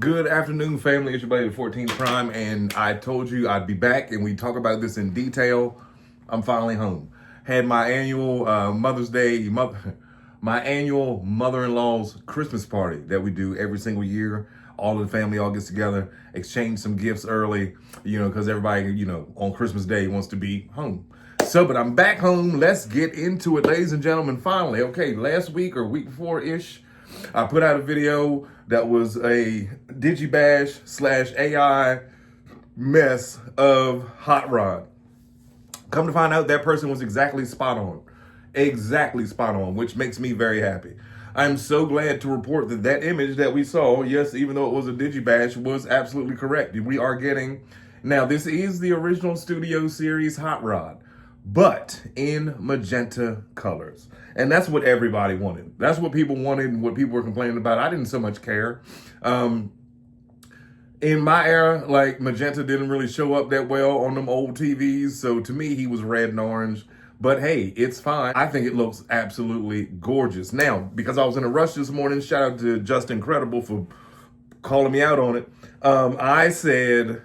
Good afternoon, family. It's your buddy, the 14th Prime, and I told you I'd be back and we talk about this in detail. I'm finally home. Had my annual Mother's Day, my annual mother-in-law's Christmas party that we do every single year. All of the family all gets together, exchange some gifts early, because everybody, on Christmas Day wants to be home. But I'm back home. Let's get into it, ladies and gentlemen. Finally, okay, last week or week before-ish, I put out a video that was a Digibash / AI mess of Hot Rod. Come to find out, that person was exactly spot on, which makes me very happy. I'm so glad to report that that image that we saw, yes, even though it was a Digibash, was absolutely correct. We are getting, now this is the original Studio Series Hot Rod, but in magenta colors. And that's what everybody wanted. That's what people wanted and what people were complaining about. I didn't so much care. In my era, magenta didn't really show up that well on them old TVs. So to me, he was red and orange. But hey, it's fine. I think it looks absolutely gorgeous. Now, because I was in a rush this morning, shout out to Just Incredible for calling me out on it. I said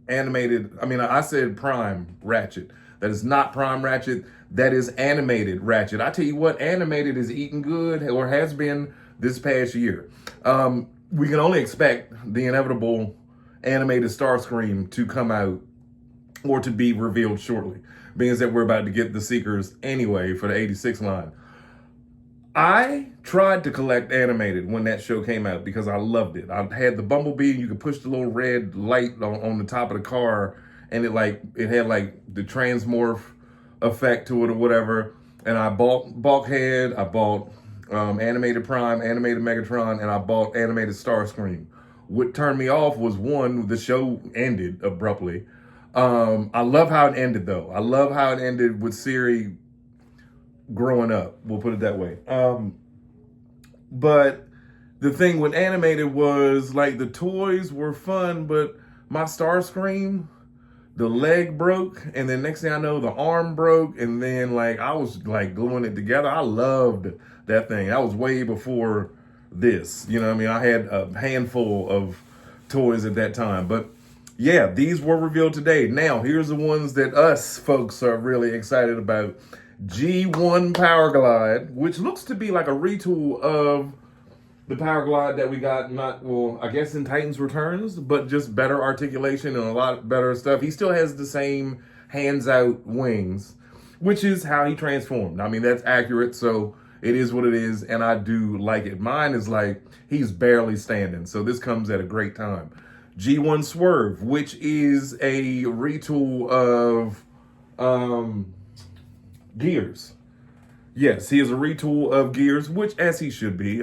I said Prime Ratchet. That is not Prime Ratchet. That is animated Ratchet. I tell you what, animated is eating good, or has been this past year. We can only expect the inevitable animated Starscream to come out or to be revealed shortly, being that we're about to get the Seekers anyway for the 86 line. I tried to collect animated when that show came out because I loved it. I had the Bumblebee, and you could push the little red light on the top of the car, and it had the transmorph effect to it or whatever. And I bought Bulkhead, I bought animated Prime, animated Megatron, and I bought animated Starscream. What turned me off was, one, the show ended abruptly. I love how it ended, though. I love how it ended with Siri growing up. We'll put it that way. But the thing with animated was, the toys were fun, but my Starscream, the leg broke, and then next thing I know, the arm broke, and then I was gluing it together. I loved that thing. That was way before this. I had a handful of toys at that time. But yeah, these were revealed today. Now, here's the ones that us folks are really excited about. G1 Powerglide, which looks to be like a retool of the Powerglide that we got, I guess in Titans Returns, but just better articulation and a lot better stuff. He still has the same hands-out wings, which is how he transformed. That's accurate, so it is what it is, and I do like it. Mine is he's barely standing, so this comes at a great time. G1 Swerve, which is a retool of Gears. Yes, he is a retool of Gears, which, as he should be.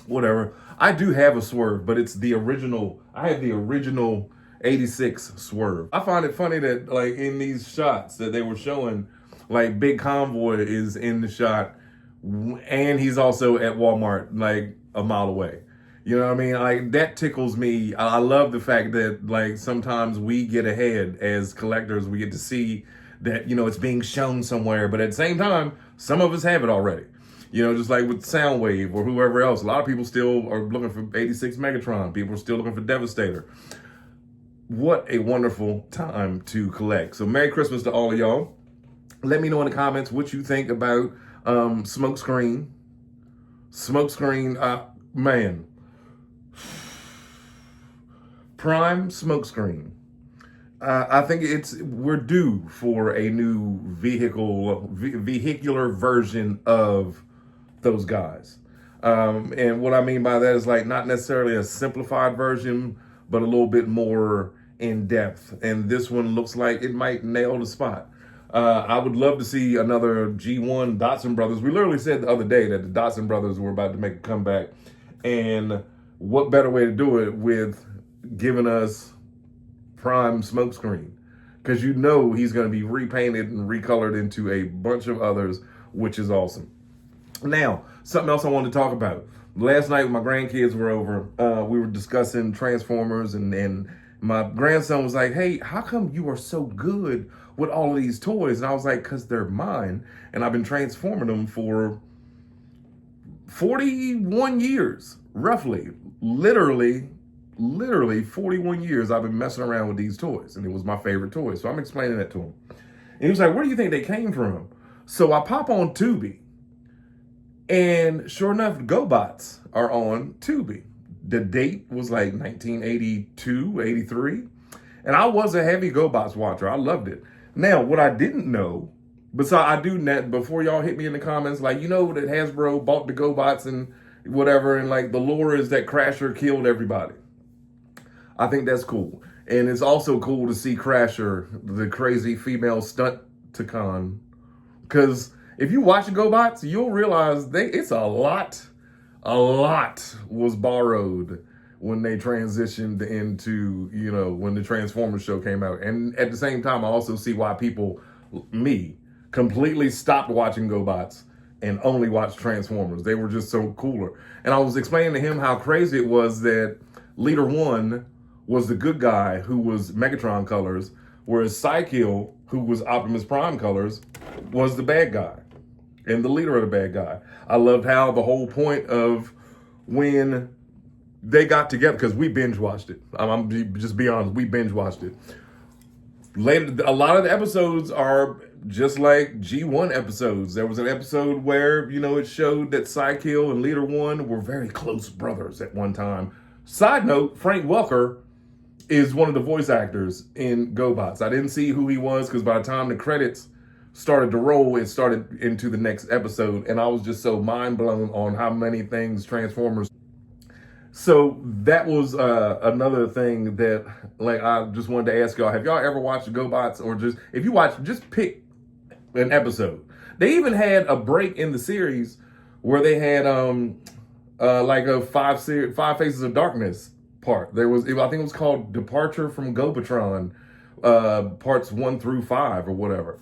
Whatever. I do have a Swerve, but it's the original. I have the original 86 Swerve. I find it funny that in these shots that they were showing, Big Convoy is in the shot, and he's also at Walmart a mile away. You know what I mean? That tickles me. I love the fact that sometimes we get ahead as collectors. We get to see that, it's being shown somewhere, but at the same time, some of us have it already. Just with Soundwave or whoever else. A lot of people still are looking for 86 Megatron. People are still looking for Devastator. What a wonderful time to collect. So Merry Christmas to all of y'all. Let me know in the comments what you think about Smokescreen. Smokescreen, man. Prime Smokescreen. I think we're due for a new vehicular version of those guys. And what I mean by that is not necessarily a simplified version, but a little bit more in depth. And this one looks like it might nail the spot. I would love to see another G1 Dotson Brothers. We literally said the other day that the Dotson Brothers were about to make a comeback. And what better way to do it with giving us Prime Smokescreen? Because he's going to be repainted and recolored into a bunch of others, which is awesome. Now, something else I wanted to talk about. Last night when my grandkids were over, we were discussing Transformers, and my grandson was like, hey, how come you are so good with all of these toys? And I was like, because they're mine, and I've been transforming them for 41 years, roughly. Literally literally 41 years I've been messing around with these toys, and it was my favorite toy. So I'm explaining that to him. And he was like, where do you think they came from? So I pop on Tubi, and sure enough, Gobots are on Tubi. The date was like 1982, 83. And I was a heavy Gobots watcher. I loved it. Now, what I didn't know, besides I do net before y'all hit me in the comments, like, you know that Hasbro bought the Gobots and whatever, and like the lore is that Crasher killed everybody. I think that's cool. And it's also cool to see Crasher, the crazy female stunt-tacon. Because if you watch Gobots, you'll realize it's a lot was borrowed when they transitioned into, when the Transformers show came out. And at the same time, I also see why people, me, completely stopped watching Gobots and only watched Transformers. They were just so cooler. And I was explaining to him how crazy it was that Leader 1 was the good guy who was Megatron colors, whereas Psykill, who was Optimus Prime colors, was the bad guy and the leader of the bad guy. I loved how the whole point of when they got together, because we binge watched it. I'm just be honest, we binge watched it. Later, a lot of the episodes are just like G1 episodes. There was an episode where, it showed that Psykill and Leader 1 were very close brothers at one time. Side note, Frank Welker is one of the voice actors in Gobots. I didn't see who he was because by the time the credits started to roll, it started into the next episode, and I was just so mind blown on how many things Transformers. So that was another thing that, like, I just wanted to ask y'all: have y'all ever watched Gobots, or just if you watch, just pick an episode? They even had a break in the series where they had like a five Faces of Darkness part. There was, I think it was called Departure from Gobotron, parts 1 through 5 or whatever,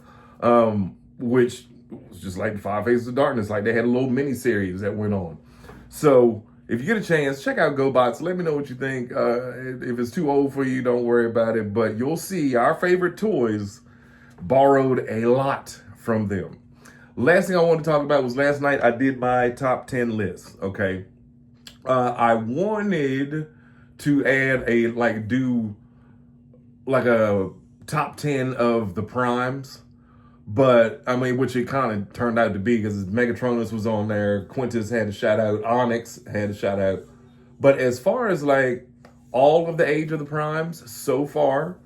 which was just like the Five Faces of Darkness. Like they had a little mini series that went on. So if you get a chance, check out Gobots. Let me know what you think. If it's too old for you, don't worry about it. But you'll see our favorite toys borrowed a lot from them. Last thing I wanted to talk about was last night I did my top 10 list. Okay, I wanted to add do a top 10 of the primes, but I mean, which it kind of turned out to be because Megatronus was on there, Quintus had a shout out, Onyx had a shout out. But as far as like all of the age of the primes so far,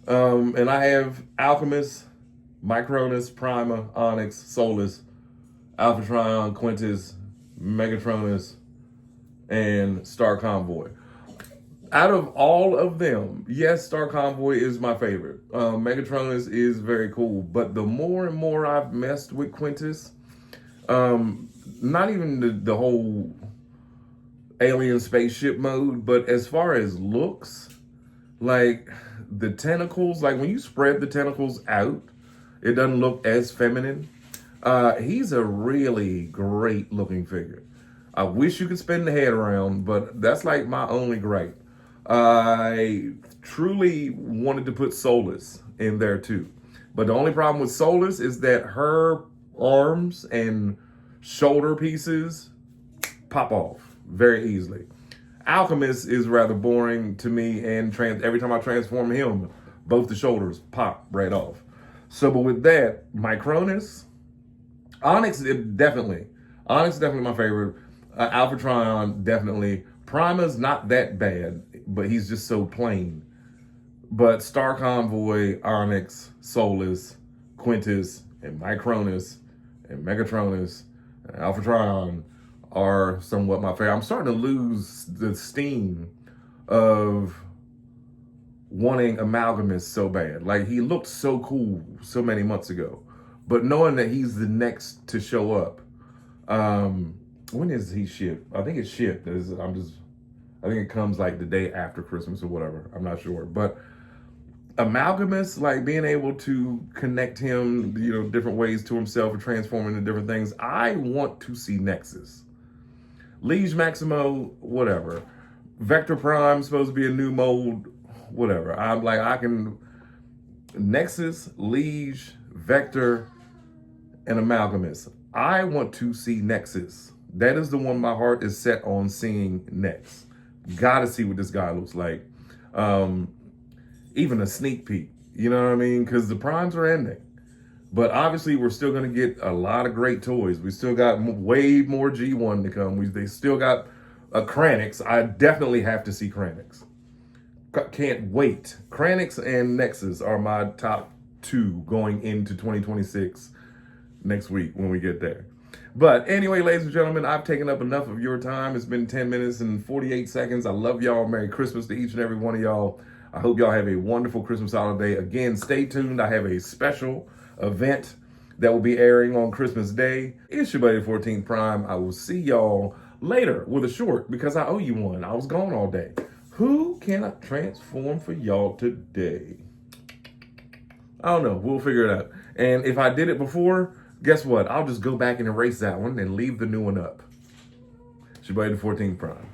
and I have Alchemist, Micronus, Prima, Onyx, Solus, Alpha Trion, Quintus, Megatronus, and Star Convoy. Out of all of them, yes, Star Convoy is my favorite. Megatronus is very cool, but the more and more I've messed with Quintus, not even the whole alien spaceship mode, but as far as looks, like the tentacles, like when you spread the tentacles out, it doesn't look as feminine. He's a really great looking figure. I wish you could spin the head around, but that's like my only gripe. I truly wanted to put Solus in there too. But the only problem with Solus is that her arms and shoulder pieces pop off very easily. Alchemist is rather boring to me, and every time I transform him, both the shoulders pop right off. So, but with that, Micronus, Onyx definitely my favorite. Alpha Trion definitely. Prima's not that bad, but he's just so plain. But Star Convoy, Onyx, Solus, Quintus, and Micronus, and Megatronus, and Alpha Trion are somewhat my favorite. I'm starting to lose the steam of wanting Amalgamus so bad. Like, he looked so cool so many months ago. But knowing that he's the next to show up, when is he shipped? I think it's shipped. I think it comes like the day after Christmas or whatever. I'm not sure. But Amalgamus, like being able to connect him, different ways to himself and transform into different things. I want to see Nexus. Liege Maximo, whatever. Vector Prime, supposed to be a new mold, whatever. I'm like, I can Nexus, Liege, Vector, and Amalgamus. I want to see Nexus. That is the one my heart is set on seeing next. Gotta see what this guy looks like. Even a sneak peek. You know what I mean? Because the primes are ending. But obviously, we're still going to get a lot of great toys. We still got way more G1 to come. They still got a Kranix. I definitely have to see Kranix. Can't wait. Kranix and Nexus are my top two going into 2026 next week when we get there. But anyway, ladies and gentlemen, I've taken up enough of your time. It's been 10 minutes and 48 seconds. I love y'all. Merry Christmas to each and every one of y'all. I hope y'all have a wonderful Christmas holiday. Again, stay tuned. I have a special event that will be airing on Christmas Day. It's your buddy 14th Prime. I will see y'all later with a short because I owe you one. I was gone all day. Who can I transform for y'all today? I don't know. We'll figure it out. And if I did it before, guess what? I'll just go back and erase that one and leave the new one up. It's your buddy 14th Prime.